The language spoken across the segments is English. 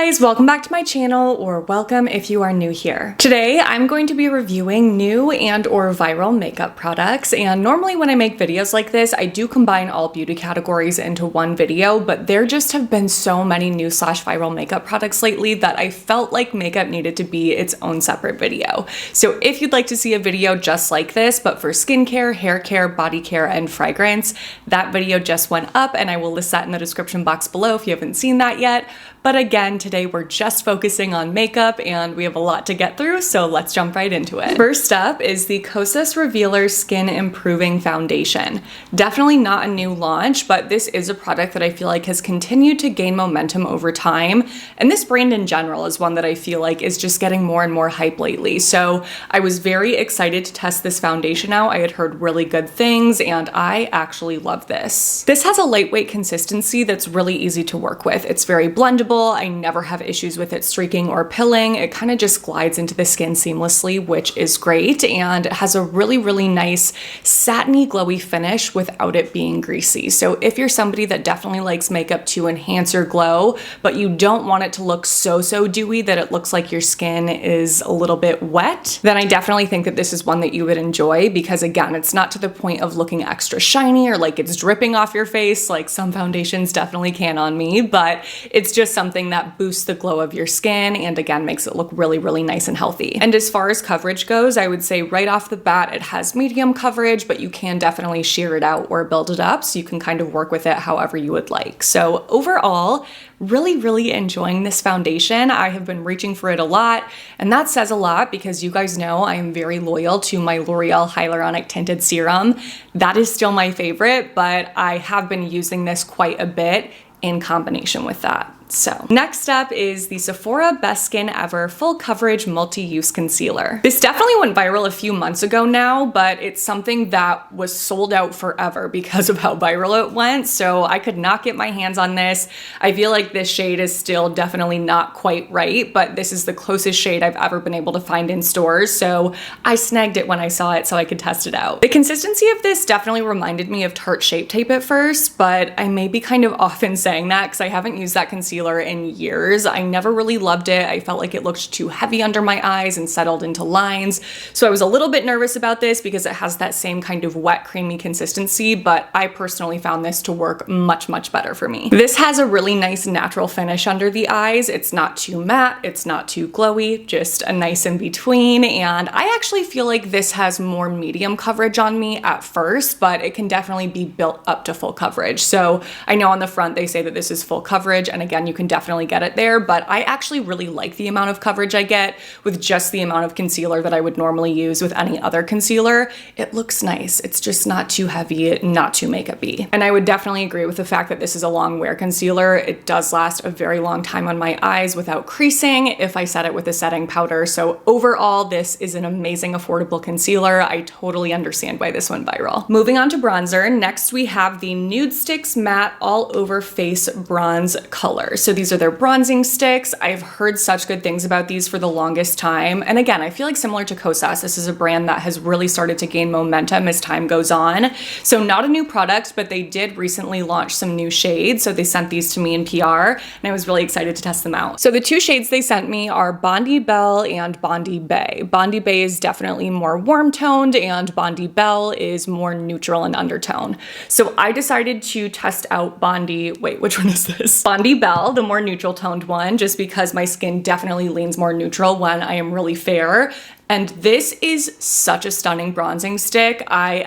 guys, welcome back to my channel, or welcome if you are new here. Today I'm going to be reviewing new and or viral makeup products, and normally when I make videos like this I do combine all beauty categories into one video, but there just have been so many new slash viral makeup products lately that I felt like makeup needed to be its own separate video. So if you'd like to see a video just like this but for skincare, hair care, body care, and fragrance, that video just went up and I will list that in the description box below if you haven't seen that yet. But again, today we're just focusing on makeup and we have a lot to get through, so let's jump right into it. First up is the Kosas Revealer Skin Improving Foundation. Definitely not a new launch, but this is a product that I feel like has continued to gain momentum over time. And this brand in general is one that I feel like is just getting more and more hype lately. So I was very excited to test this foundation out. I had heard really good things and I actually love this. This has a lightweight consistency that's really easy to work with. It's very blendable. I never have issues with it streaking or pilling. It kind of just glides into the skin seamlessly, which is great, and it has a really nice satiny glowy finish without it being greasy. So if you're somebody that definitely likes makeup to enhance your glow, but you don't want it to look so dewy that it looks like your skin is a little bit wet, then I definitely think that this is one that you would enjoy, because again, it's not to the point of looking extra shiny or like it's dripping off your face like some foundations definitely can on me, but it's just something that boosts the glow of your skin and again makes it look really nice and healthy. And as far as coverage goes, I would say right off the bat it has medium coverage, but you can definitely sheer it out or build it up, so you can kind of work with it however you would like. So overall, really enjoying this foundation. I have been reaching for it a lot, and that says a lot because you guys know I am very loyal to my L'Oreal Hyaluronic Tinted Serum. That is still my favorite, but I have been using this quite a bit in combination with that. So next up is the Sephora Best Skin Ever Full Coverage Multi-Use Concealer. This definitely went viral a few months ago now, but it's something that was sold out forever because of how viral it went, so I could not get my hands on this. I feel like this shade is still definitely not quite right, but this is the closest shade I've ever been able to find in stores, so I snagged it when I saw it so I could test it out. The consistency of this definitely reminded me of Tarte Shape Tape at first, but I may be kind of off in saying that because I haven't used that concealer in years. I never really loved it. I felt like it looked too heavy under my eyes and settled into lines. So I was a little bit nervous about this because it has that same kind of wet, creamy consistency, but I personally found this to work much better for me. This has a really nice natural finish under the eyes. It's not too matte, it's not too glowy, just a nice in between. And I actually feel like this has more medium coverage on me at first, but it can definitely be built up to full coverage. So I know on the front they say that this is full coverage, and again, you can definitely get it there, but I actually really like the amount of coverage I get with just the amount of concealer that I would normally use with any other concealer. It looks nice. It's just not too heavy, not too makeup-y. And I would definitely agree with the fact that this is a long wear concealer. It does last a very long time on my eyes without creasing if I set it with a setting powder. So overall, this is an amazing affordable concealer. I totally understand why this went viral. Moving on to bronzer, next we have the Nudestix Matte All Over Face Bronze Color. So these are their bronzing sticks. I've heard such good things about these for the longest time. And again, I feel like similar to Kosas, this is a brand that has really started to gain momentum as time goes on. So not a new product, but they did recently launch some new shades. So they sent these to me in PR and I was really excited to test them out. So the two shades they sent me are Bondi Belle and Bondi Bay. Bondi Bay is definitely more warm toned and Bondi Belle is more neutral in undertone. So I decided to test out which one is this? Bondi Belle, the more neutral toned one, just because my skin definitely leans more neutral when I am really fair. And this is such a stunning bronzing stick. I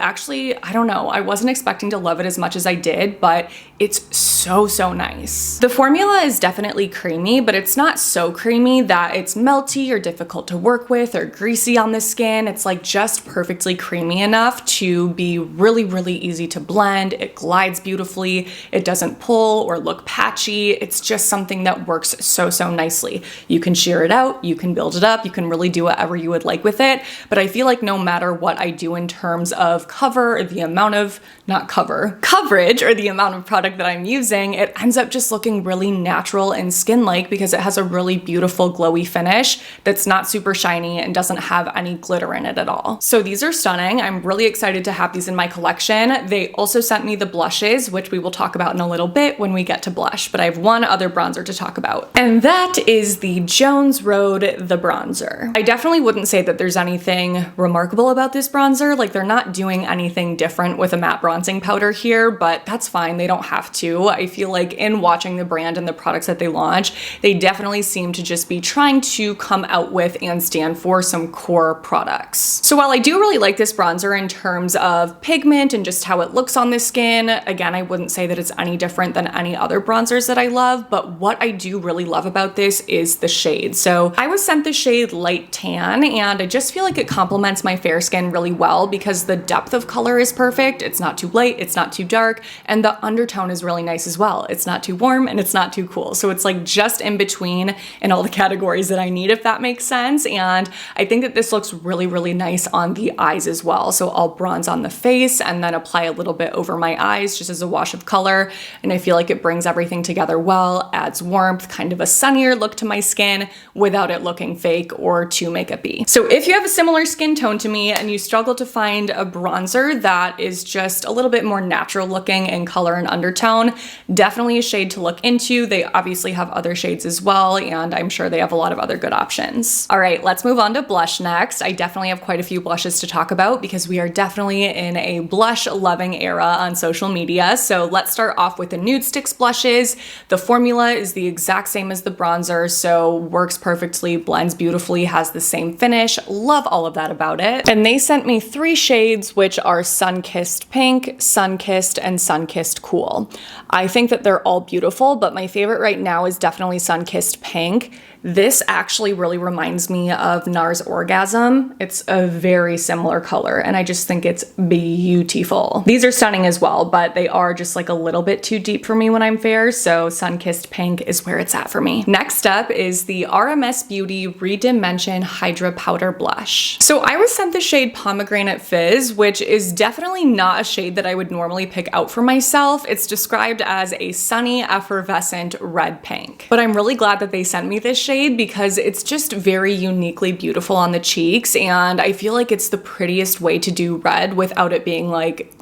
don't know, I wasn't expecting to love it as much as I did, but it's so nice. The formula is definitely creamy, but it's not so creamy that it's melty or difficult to work with or greasy on the skin. It's like just perfectly creamy enough to be really easy to blend. It glides beautifully. It doesn't pull or look patchy. It's just something that works so nicely. You can sheer it out, you can build it up, you can really do whatever you would like with it, but I feel like no matter what I do in terms of cover or the amount of, not cover, coverage or the amount of product that I'm using, it ends up just looking really natural and skin-like because it has a really beautiful glowy finish that's not super shiny and doesn't have any glitter in it at all. So these are stunning. I'm really excited to have these in my collection. They also sent me the blushes, which we will talk about in a little bit when we get to blush, but I have one other bronzer to talk about. And that is the Jones Road The Bronzer. I definitely wouldn't say that there's anything remarkable about this bronzer. Like, they're not doing anything different with a matte bronzing powder here, but that's fine. They don't have to. I feel like in watching the brand and the products that they launch, they definitely seem to just be trying to come out with and stand for some core products. So while I do really like this bronzer in terms of pigment and just how it looks on the skin, again, I wouldn't say that it's any different than any other bronzers that I love, but what I do really love about this is the shade. So I was sent the shade Light Tan, and I just feel like it complements my fair skin really well because the depth of color is perfect. It's not too light, it's not too dark, and the undertone is really nice as well. It's not too warm and it's not too cool. So it's like just in between in all the categories that I need, if that makes sense. And I think that this looks really, really nice on the eyes as well. So I'll bronze on the face and then apply a little bit over my eyes just as a wash of color. And I feel like it brings everything together well, adds warmth, kind of a sunnier look to my skin without it looking fake or too makeup-y. So if you have a similar skin tone to me and you struggle to find a bronzer that is just a little bit more natural looking in color and undertone, definitely a shade to look into. They obviously have other shades as well, and I'm sure they have a lot of other good options. All right, let's move on to blush next. I definitely have quite a few blushes to talk about because we are definitely in a blush loving era on social media. So let's start off with the Nudestix blushes. The formula is the exact same as the bronzer, so works perfectly, blends beautifully, has the same finish. Love all of that about it. And they sent me 3 shades, which are Sun-Kissed Pink, Sun-Kissed, and Sun-Kissed Cool. I think that they're all beautiful, but my favorite right now is definitely Sun-Kissed Pink. This actually really reminds me of NARS Orgasm. It's a very similar color, and I just think it's beautiful. These are stunning as well, but they are just like a little bit too deep for me when I'm fair, so Sun-Kissed Pink is where it's at for me. Next up is the RMS Beauty Redimension Hydra Powder Blush. So I was sent the shade Pomegranate Fizz, which is definitely not a shade that I would normally pick out for myself. It's described as a sunny, effervescent red pink. But I'm really glad that they sent me this shade because it's just very uniquely beautiful on the cheeks, and I feel like it's the prettiest way to do red without it being like,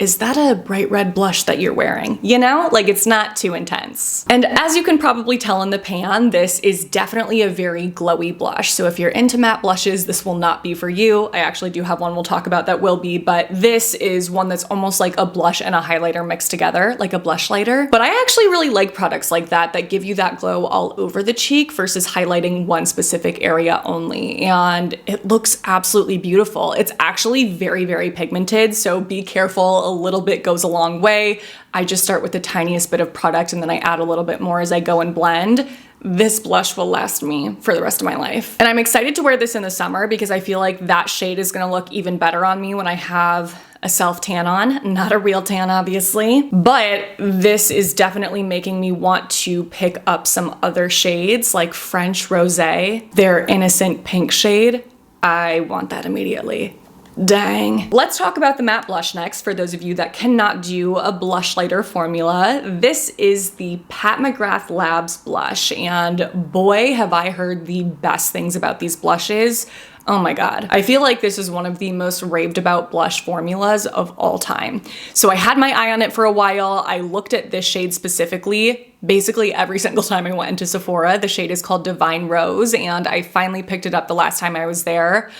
is that a bright red blush that you're wearing? You know, like it's not too intense. And as you can probably tell in the pan, this is definitely a very glowy blush. So if you're into matte blushes, this will not be for you. I actually do have one we'll talk about that will be, but this is one that's almost like a blush and a highlighter mixed together, like a blush lighter. But I actually really like products like that give you that glow all over the cheek versus highlighting one specific area only. And it looks absolutely beautiful. It's actually very, very pigmented, so be careful. A little bit goes a long way. I just start with the tiniest bit of product and then I add a little bit more as I go and blend. This blush will last me for the rest of my life. And I'm excited to wear this in the summer because I feel like that shade is gonna look even better on me when I have a self tan on, not a real tan obviously, but this is definitely making me want to pick up some other shades like French Rosé, their innocent pink shade. I want that immediately. Dang. Let's talk about the matte blush next for those of you that cannot do a blush lighter formula. This is the Pat McGrath Labs blush, and boy have I heard the best things about these blushes. Oh my god. I feel like this is one of the most raved about blush formulas of all time. So I had my eye on it for a while. I looked at this shade specifically basically every single time I went into Sephora. The shade is called Divine Rose, and I finally picked it up the last time I was there.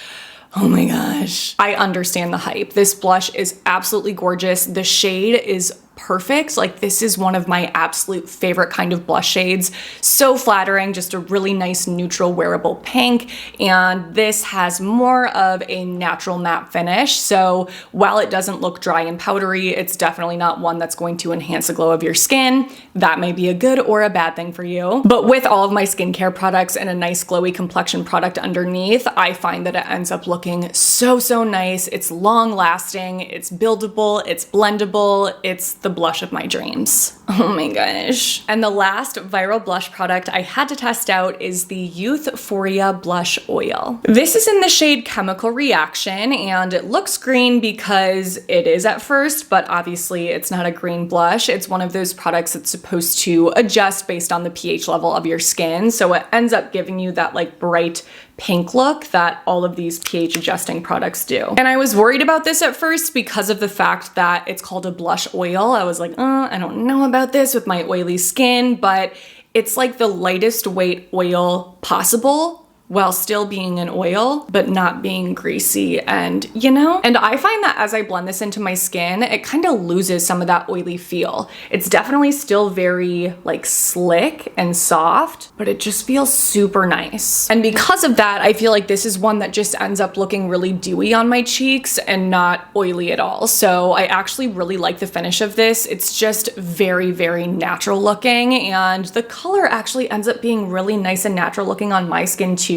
Oh my gosh. I understand the hype. This blush is absolutely gorgeous. The shade is perfect. Like, this is one of my absolute favorite kind of blush shades. So flattering, just a really nice neutral wearable pink. And this has more of a natural matte finish. So while it doesn't look dry and powdery, it's definitely not one that's going to enhance the glow of your skin. That may be a good or a bad thing for you. But with all of my skincare products and a nice glowy complexion product underneath, I find that it ends up looking so, so nice. It's long lasting, it's buildable, it's blendable, it's the blush of my dreams. Oh my gosh. And the last viral blush product I had to test out is the Youthforia Blush Oil. This is in the shade Chemical Reaction, and it looks green because it is at first, but obviously it's not a green blush. It's one of those products that's supposed to adjust based on the pH level of your skin, so it ends up giving you that like bright pink look that all of these pH adjusting products do. And I was worried about this at first because of the fact that it's called a blush oil. I was like, I don't know about this with my oily skin, but it's like the lightest weight oil possible while still being an oil, but not being greasy. And you know, and I find that as I blend this into my skin, it kind of loses some of that oily feel. It's definitely still very like slick and soft, but it just feels super nice. And because of that, I feel like this is one that just ends up looking really dewy on my cheeks and not oily at all. So I actually really like the finish of this. It's just very, very natural looking, and the color actually ends up being really nice and natural looking on my skin too,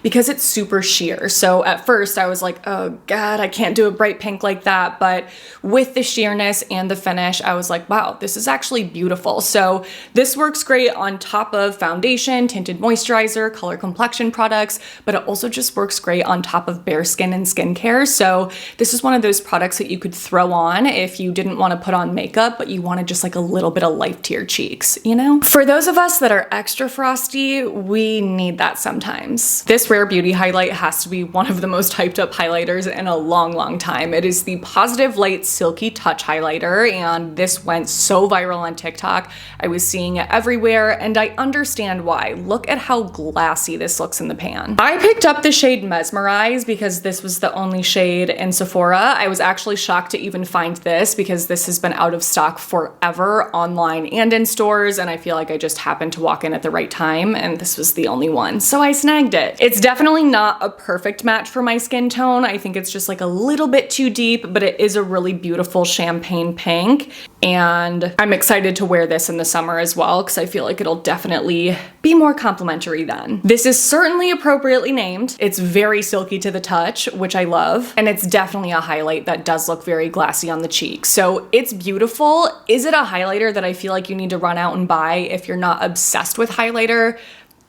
because it's super sheer. So at first I was like, oh God, I can't do a bright pink like that. But with the sheerness and the finish, I was like, wow, this is actually beautiful. So this works great on top of foundation, tinted moisturizer, color complexion products, but it also just works great on top of bare skin and skincare. So this is one of those products that you could throw on if you didn't want to put on makeup, but you wanted just like a little bit of life to your cheeks, you know? For those of us that are extra frosty, we need that sometimes. This Rare Beauty highlight has to be one of the most hyped up highlighters in a long, long time. It is the Positive Light Silky Touch highlighter, and this went so viral on TikTok. I was seeing it everywhere, and I understand why. Look at how glassy this looks in the pan. I picked up the shade Mesmerize because this was the only shade in Sephora. I was actually shocked to even find this because this has been out of stock forever online and in stores, and I feel like I just happened to walk in at the right time, and this was the only one. So I snagged it. It's definitely not a perfect match for my skin tone. I think it's just like a little bit too deep, but it is a really beautiful champagne pink. And I'm excited to wear this in the summer as well, because I feel like it'll definitely be more complimentary then. This is certainly appropriately named. It's very silky to the touch, which I love. And it's definitely a highlight that does look very glassy on the cheek. So it's beautiful. Is it a highlighter that I feel like you need to run out and buy if you're not obsessed with highlighter?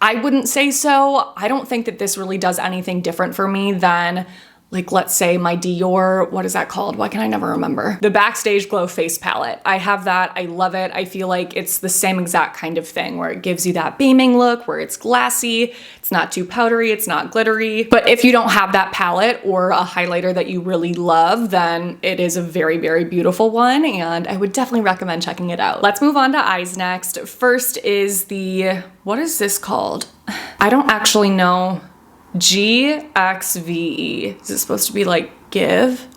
I wouldn't say so. I don't think that this really does anything different for me than, like, let's say my Dior, what is that called? Why can I never remember? The Backstage Glow Face Palette. I have that, I love it. I feel like it's the same exact kind of thing where it gives you that beaming look, where it's glassy, it's not too powdery, it's not glittery. But if you don't have that palette or a highlighter that you really love, then it is a very, very beautiful one, and I would definitely recommend checking it out. Let's move on to eyes next. First is the, what is this called? I don't actually know. GXVE. Is it supposed to be like give?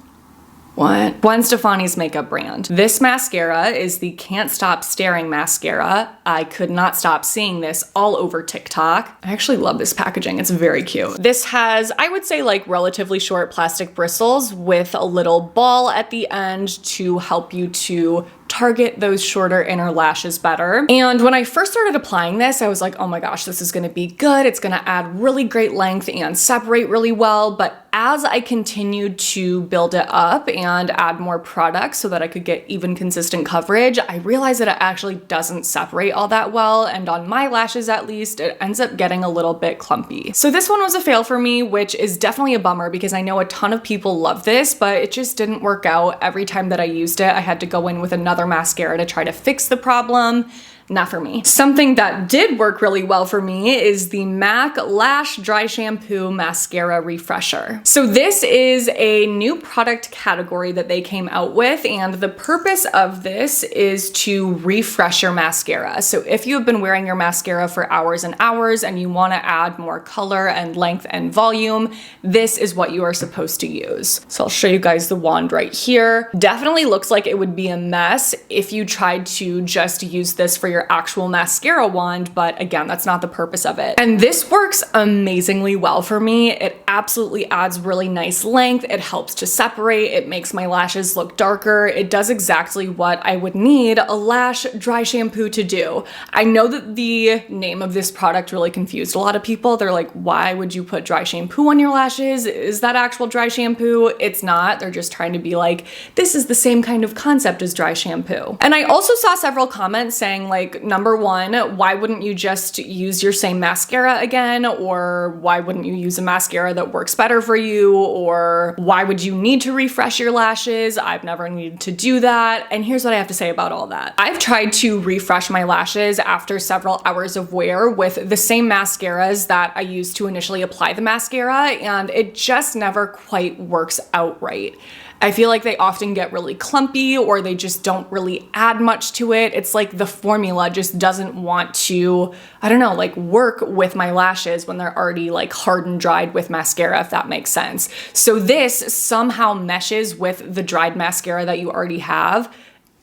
What? Gwen Stefani's makeup brand. This mascara is the Can't Stop Staring mascara. I could not stop seeing this all over TikTok. I actually love this packaging. It's very cute. This has, I would say, like relatively short plastic bristles with a little ball at the end to help you to target those shorter inner lashes better. And when I first started applying this, I was like, oh my gosh, this is gonna be good. It's gonna add really great length and separate really well. But as I continued to build it up and add more products so that I could get even consistent coverage, I realized that it actually doesn't separate all that well. And on my lashes, at least, it ends up getting a little bit clumpy. So this one was a fail for me, which is definitely a bummer because I know a ton of people love this, but it just didn't work out. Every time that I used it, I had to go in with another mascara to try to fix the problem. Not for me. Something that did work really well for me is the MAC Lash Dry Shampoo Mascara Refresher. So this is a new product category that they came out with, and the purpose of this is to refresh your mascara. So if you have been wearing your mascara for hours and hours and you want to add more color and length and volume, this is what you are supposed to use. So I'll show you guys the wand right here. Definitely looks like it would be a mess if you tried to just use this for your your actual mascara wand, but again, that's not the purpose of it. And this works amazingly well for me. It absolutely adds really nice length. It helps to separate. It makes my lashes look darker. It does exactly what I would need a lash dry shampoo to do. I know that the name of this product really confused a lot of people. They're like, why would you put dry shampoo on your lashes? Is that actual dry shampoo? It's not. They're just trying to be like, this is the same kind of concept as dry shampoo. And I also saw several comments saying like, number one, why wouldn't you just use your same mascara again? Or why wouldn't you use a mascara that works better for you? Or why would you need to refresh your lashes? I've never needed to do that. And here's what I have to say about all that. I've tried to refresh my lashes after several hours of wear with the same mascaras that I used to initially apply the mascara, and it just never quite works out right. I feel like they often get really clumpy or they just don't really add much to it. It's like the formula just doesn't want to, I don't know, like work with my lashes when they're already like hard and dried with mascara, if that makes sense. So this somehow meshes with the dried mascara that you already have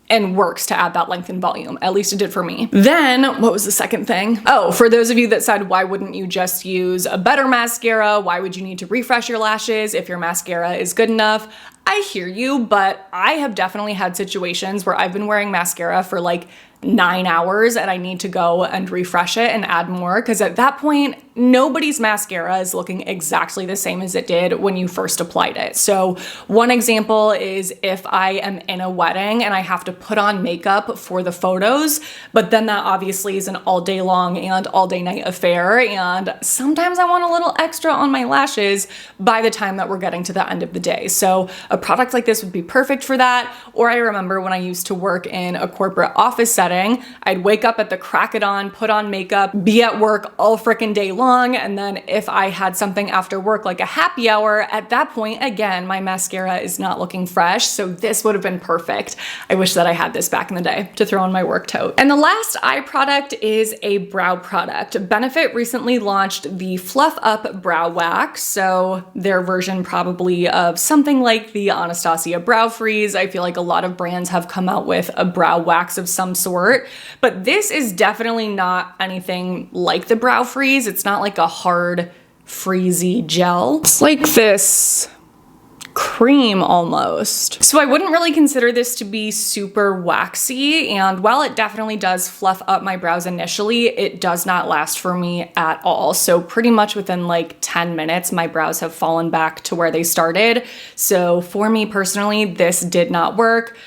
and works to add that length and volume. At least it did for me. Then, what was the second thing? Oh, for those of you that said, why wouldn't you just use a better mascara? Why would you need to refresh your lashes if your mascara is good enough? I hear you, but I have definitely had situations where I've been wearing mascara for like 9 hours and I need to go and refresh it and add more, because at that point, nobody's mascara is looking exactly the same as it did when you first applied it. So one example is if I am in a wedding and I have to put on makeup for the photos, but then that obviously is an all day long and all day night affair. And sometimes I want a little extra on my lashes by the time that we're getting to the end of the day. So a product like this would be perfect for that. Or I remember when I used to work in a corporate office setting, I'd wake up at the crack of dawn, put on makeup, be at work all freaking day long. And then if I had something after work, like a happy hour, at that point, again, my mascara is not looking fresh. So this would have been perfect. I wish that I had this back in the day to throw in my work tote. And the last eye product is a brow product. Benefit recently launched the Fluff Up Brow Wax. So their version probably of something like the Anastasia Brow Freeze. I feel like a lot of brands have come out with a brow wax of some sort, but this is definitely not anything like the Brow Freeze. It's not like a hard, freezy gel. It's like this cream almost. So I wouldn't really consider this to be super waxy, and while it definitely does fluff up my brows initially, it does not last for me at all. So pretty much within like 10 minutes, my brows have fallen back to where they started. So for me personally, this did not work.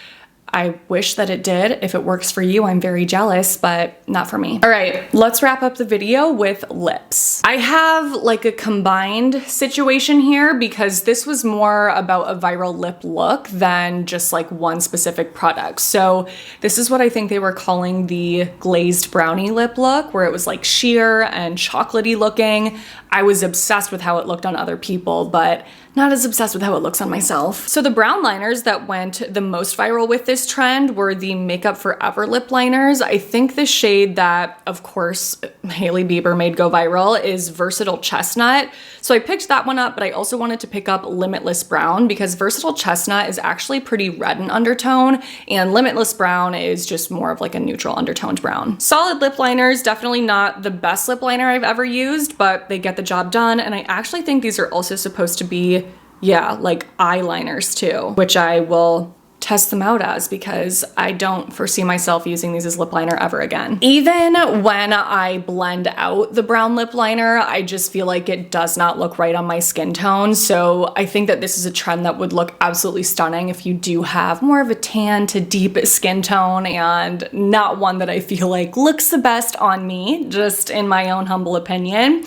I wish that it did. If it works for you, I'm very jealous, but not for me. All right, let's wrap up the video with lips. I have like a combined situation here because this was more about a viral lip look than just like one specific product. So this is what I think they were calling the glazed brownie lip look, where it was like sheer and chocolatey looking. I was obsessed with how it looked on other people, but not as obsessed with how it looks on myself. So the brown liners that went the most viral with this trend were the Makeup Forever lip liners. I think the shade that, of course, Hailey Bieber made go viral is Versatile Chestnut. So I picked that one up, but I also wanted to pick up Limitless Brown because Versatile Chestnut is actually pretty red in undertone, and Limitless Brown is just more of like a neutral undertoned brown. Solid lip liners, definitely not the best lip liner I've ever used, but they get the job done. And I actually think these are also supposed to be, yeah, like eyeliners too, which I will test them out as because I don't foresee myself using these as lip liner ever again. Even when I blend out the brown lip liner, I just feel like it does not look right on my skin tone. So I think that this is a trend that would look absolutely stunning if you do have more of a tan to deep skin tone, and not one that I feel like looks the best on me, just in my own humble opinion.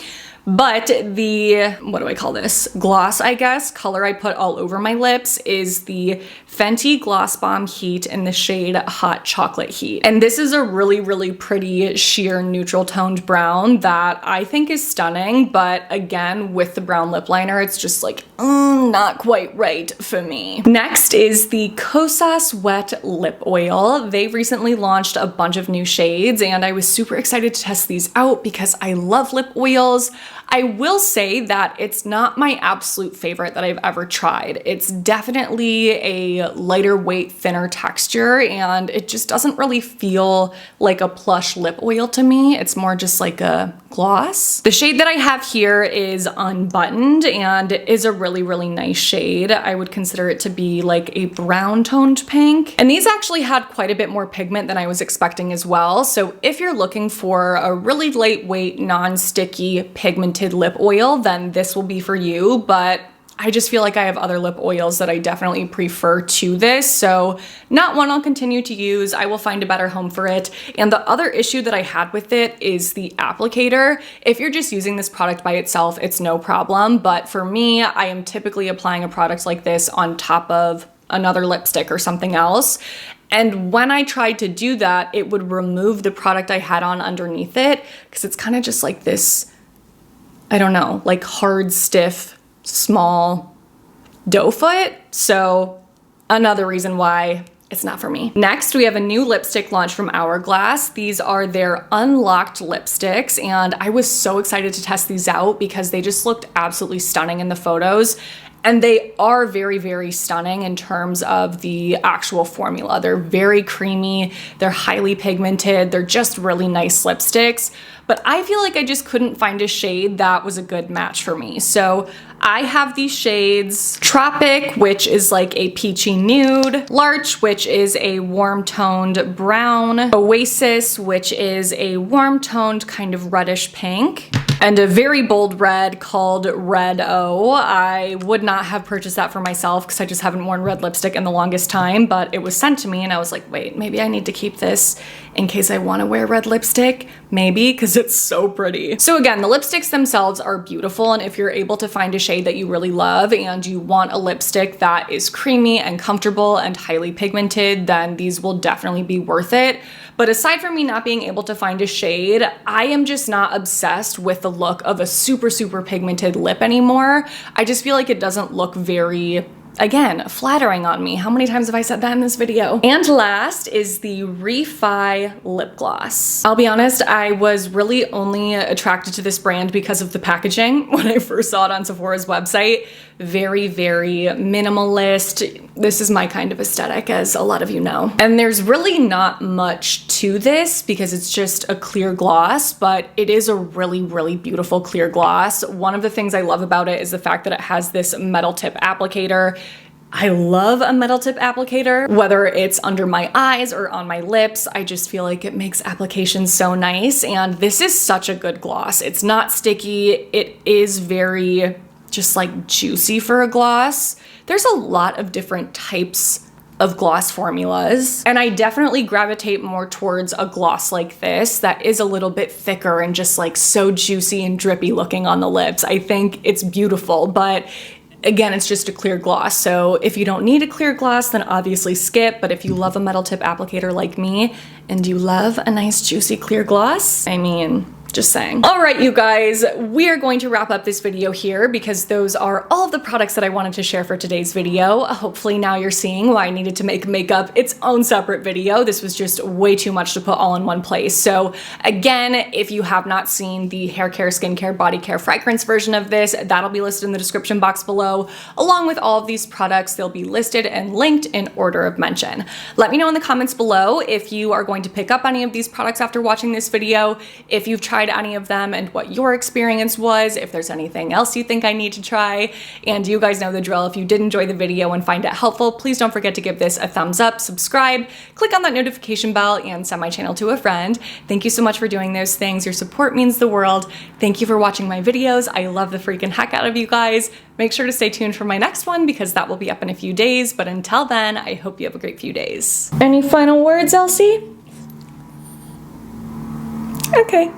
But the, what do I call this? Gloss, I guess, color I put all over my lips is the Fenty Gloss Bomb Heat in the shade Hot Chocolate Heat. And this is a really, really pretty sheer neutral toned brown that I think is stunning. But again, with the brown lip liner, it's just like, not quite right for me. Next is the Kosas Wet Lip Oil. They recently launched a bunch of new shades and I was super excited to test these out because I love lip oils. I will say that it's not my absolute favorite that I've ever tried. It's definitely a lighter weight, thinner texture, and it just doesn't really feel like a plush lip oil to me. It's more just like a gloss. The shade that I have here is Unbuttoned, and it is a really, really nice shade. I would consider it to be like a brown toned pink. And these actually had quite a bit more pigment than I was expecting as well. So if you're looking for a really lightweight, non-sticky, pigmented lip oil, then this will be for you. But I just feel like I have other lip oils that I definitely prefer to this, so not one I'll continue to use. I will find a better home for it. And the other issue that I had with it is the applicator. If you're just using this product by itself, it's no problem, but for me, I am typically applying a product like this on top of another lipstick or something else. And when I tried to do that, it would remove the product I had on underneath it, because it's kind of just like this, I don't know, like hard, stiff, small doe foot. So another reason why it's not for me. Next, we have a new lipstick launch from Hourglass. These are their unlocked lipsticks, and I was so excited to test these out because they just looked absolutely stunning in the photos. And they are very, very stunning in terms of the actual formula. They're very creamy, they're highly pigmented, they're just really nice lipsticks. But I feel like I just couldn't find a shade that was a good match for me. So I have these shades: Tropic, which is like a peachy nude; Larch, which is a warm toned brown; Oasis, which is a warm toned kind of reddish pink; and a very bold red called Red O. I would not have purchased that for myself because I just haven't worn red lipstick in the longest time, but it was sent to me and I was like, wait, maybe I need to keep this in case I want to wear red lipstick, maybe, because it's so pretty. So again, the lipsticks themselves are beautiful, and if you're able to find a shade that you really love and you want a lipstick that is creamy and comfortable and highly pigmented, then these will definitely be worth it. But aside from me not being able to find a shade, I am just not obsessed with the look of a super, super pigmented lip anymore. I just feel like it doesn't look very, again, flattering on me. How many times have I said that in this video? And last is the Refy Lip Gloss. I'll be honest, I was really only attracted to this brand because of the packaging when I first saw it on Sephora's website. Very, very minimalist. This is my kind of aesthetic, as a lot of you know. And there's really not much to this because it's just a clear gloss, but it is a really, really beautiful clear gloss. One of the things I love about it is the fact that it has this metal tip applicator. I love a metal tip applicator, whether it's under my eyes or on my lips. I just feel like it makes application so nice, and this is such a good gloss. It's not sticky. It is very just like juicy for a gloss. There's a lot of different types of gloss formulas, and I definitely gravitate more towards a gloss like this that is a little bit thicker and just like so juicy and drippy looking on the lips. I think it's beautiful, but again, it's just a clear gloss. So if you don't need a clear gloss, then obviously skip. But if you love a metal tip applicator like me and you love a nice juicy clear gloss, I mean, just saying. All right, you guys, we are going to wrap up this video here because those are all of the products that I wanted to share for today's video. Hopefully now you're seeing why I needed to make makeup its own separate video. This was just way too much to put all in one place. So again, if you have not seen the hair care, skincare, body care, fragrance version of this, that'll be listed in the description box below. Along with all of these products, they'll be listed and linked in order of mention. Let me know in the comments below if you are going to pick up any of these products after watching this video, if you've tried any of them and what your experience was, if there's anything else you think I need to try. And you guys know the drill. If you did enjoy the video and find it helpful, please don't forget to give this a thumbs up, subscribe, click on that notification bell, and send my channel to a friend. Thank you so much for doing those things. Your support means the world. Thank you for watching my videos. I love the freaking heck out of you guys. Make sure to stay tuned for my next one because that will be up in a few days. But until then, I hope you have a great few days. Any final words, Elsie? Okay.